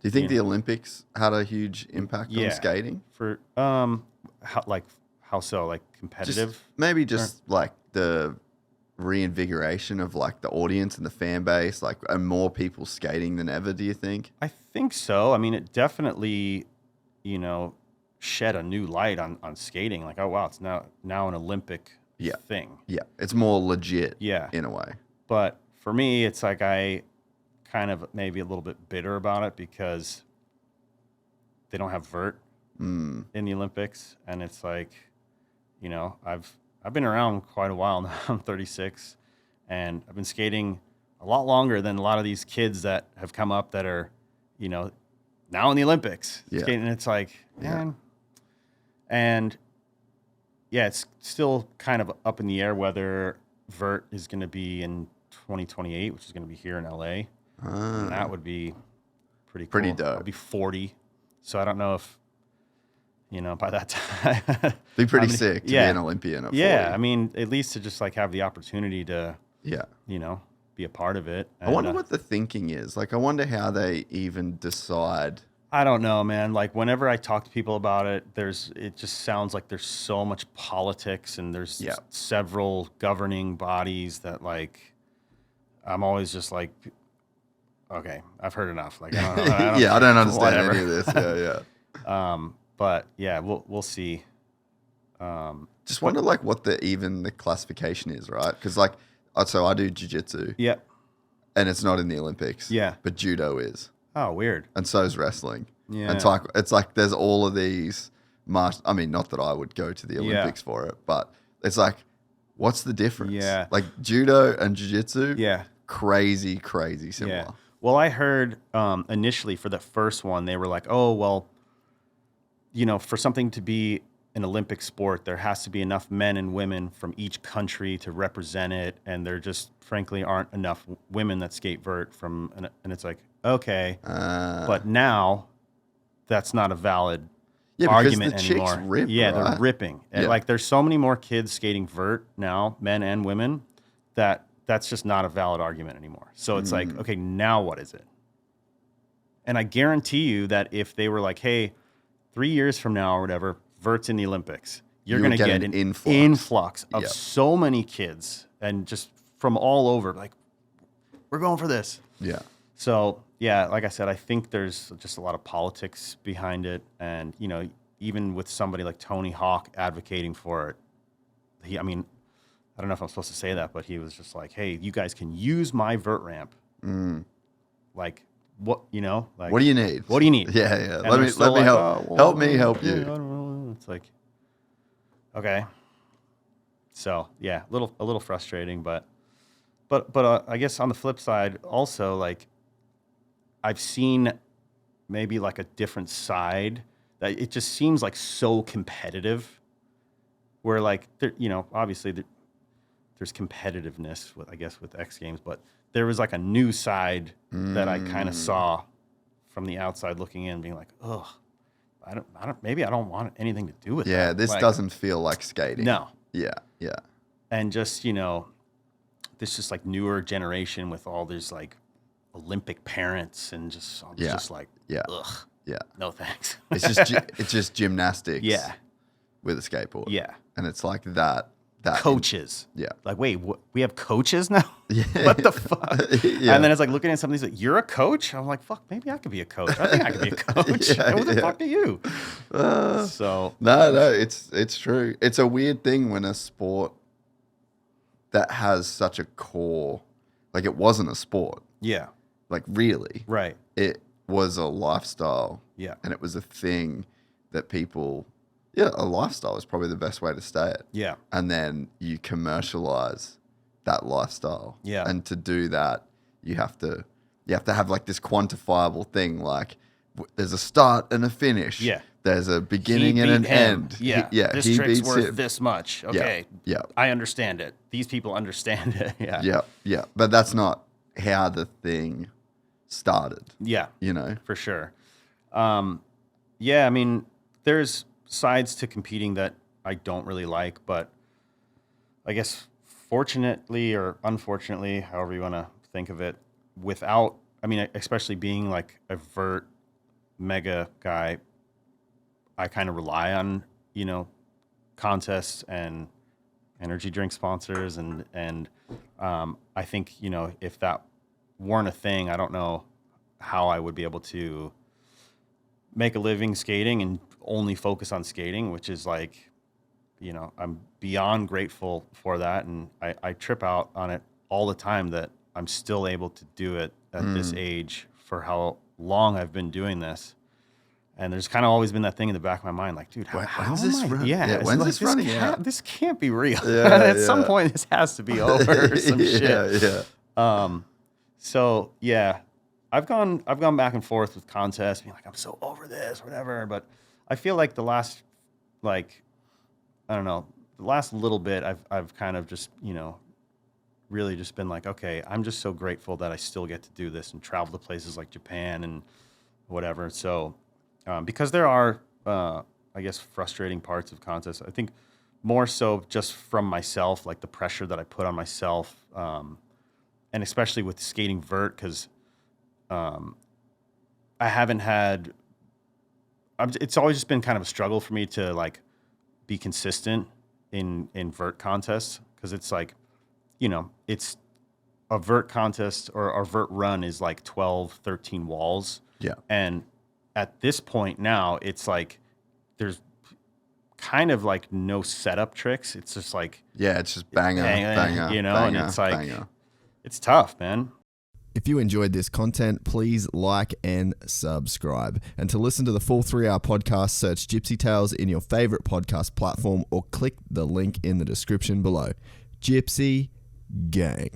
Do you think the Olympics had a huge impact on skating? For how so? Like competitive? Maybe like the reinvigoration of like the audience and the fan base, like, and more people skating than ever, do you think? I think so. I mean, it definitely, shed a new light on skating. Like, oh wow, it's now an Olympic thing. Yeah, it's more legit. Yeah, in a way. But for me, it's like I kind of maybe a little bit bitter about it because they don't have vert in the Olympics, and it's like, I've been around quite a while now. I'm 36, and I've been skating a lot longer than a lot of these kids that have come up that are, now in the Olympics. Skating, and it's like, man. And yeah, it's still kind of up in the air whether vert is going to be in 2028, which is going to be here in LA. And that would be pretty cool. Pretty dope. I'll be 40, so I don't know if, by that time. Be pretty sick to be an Olympian at 40. Yeah, I mean, at least to just like have the opportunity to, be a part of it. And, I wonder what the thinking is. Like, I wonder how they even decide. I don't know, man. Like, whenever I talk to people about it, it just sounds like there's so much politics, and there's several governing bodies that, like, I'm always just like, okay, I've heard enough. Like, I don't understand any of this. Yeah. But yeah, we'll see. Just wonder like what the classification is, right? Because like, so I do jiu-jitsu. Yeah. And it's not in the Olympics. Yeah. But judo is. Oh, weird. And so is wrestling. Yeah. And it's like there's all of these I mean, not that I would go to the Olympics for it, but it's like, what's the difference? Yeah. Like judo and jiu-jitsu. Yeah. Crazy similar. Yeah. Well, I heard initially for the first one, they were like, oh, well, for something to be an Olympic sport, there has to be enough men and women from each country to represent it. And there just frankly aren't enough women that skate vert and it's like, okay, but now that's not a valid argument anymore. Rip, they're ripping. And like, there's so many more kids skating vert now, men and women, that's just not a valid argument anymore. So it's like, okay, now what is it? And I guarantee you that if they were like, hey, 3 years from now or whatever, vert's in the Olympics, you're going to get an influx of so many kids, and just from all over, like, we're going for this. Yeah. So, yeah, like I said, I think there's just a lot of politics behind it. And, even with somebody like Tony Hawk advocating for it, I don't know if I'm supposed to say that, but he was just like, hey, you guys can use my vert ramp. Like, what, like, what do you need? What do you need? Yeah. And let me help. Help me help you. I don't know. It's like, okay. So yeah, a little frustrating, but I guess on the flip side, also, like, I've seen maybe like a different side that it just seems like so competitive, where like there, obviously there's competitiveness with X Games, but there was like a new side that I kind of saw from the outside looking in, being like, ugh, maybe I don't want anything to do with that. Yeah, this doesn't feel like skating. No. Yeah. And just, this just like newer generation with all these like Olympic parents, and just like, ugh, no thanks. it's just gymnastics. Yeah. With a skateboard. Yeah. And it's like that. Coaches. Yeah. Like, wait, we have coaches now? Yeah. What the fuck? Yeah. And then it's like looking at somebody's like, you're a coach? I'm like, fuck, maybe I could be a coach. I think I could be a coach. Who the fuck are you? So. No, it's true. It's a weird thing when a sport that has such a core, like, it wasn't a sport. Yeah. Like, really. Right. It was a lifestyle. Yeah. And it was a thing that people... Yeah, a lifestyle is probably the best way to say it. Yeah. And then you commercialize that lifestyle. Yeah. And to do that, you have to have like this quantifiable thing, like there's a start and a finish. Yeah. There's a beginning and an end. Yeah. This trick's worth this much. Okay. Yeah. I understand it. These people understand it. Yeah. Yeah. But that's not how the thing started. Yeah. For sure. Yeah, I mean, there's sides to competing that I don't really like, but I guess fortunately or unfortunately, however you want to think of it, especially being like a vert mega guy, I kind of rely on, contests and energy drink sponsors. And I think, if that weren't a thing, I don't know how I would be able to make a living skating and only focus on skating, which is like, I'm beyond grateful for that. And I trip out on it all the time that I'm still able to do it at this age for how long I've been doing this. And there's kind of always been that thing in the back of my mind, like, dude, when's this running? Yeah, when's like, this running out? This can't be real. Yeah, At some point, this has to be over or some shit. Yeah. So yeah, I've gone back and forth with contests, being like, I'm so over this, whatever. But I feel like the last, the last little bit, I've kind of just, really just been like, okay, I'm just so grateful that I still get to do this and travel to places like Japan and whatever. So, because there are, I guess, frustrating parts of contests. I think more so just from myself, like the pressure that I put on myself, and especially with skating vert, because I haven't had. It's always just been kind of a struggle for me to like be consistent in vert contests, because it's like, it's a vert contest or a vert run is like 12, 13 walls. Yeah. And at this point now, it's like there's kind of like no setup tricks. It's just like, yeah, it's just banger, banger, banger, and it's like, banger. It's tough, man. If you enjoyed this content, please like and subscribe. And to listen to the full 3-hour podcast, search Gypsy Tales in your favorite podcast platform or click the link in the description below. Gypsy Gang.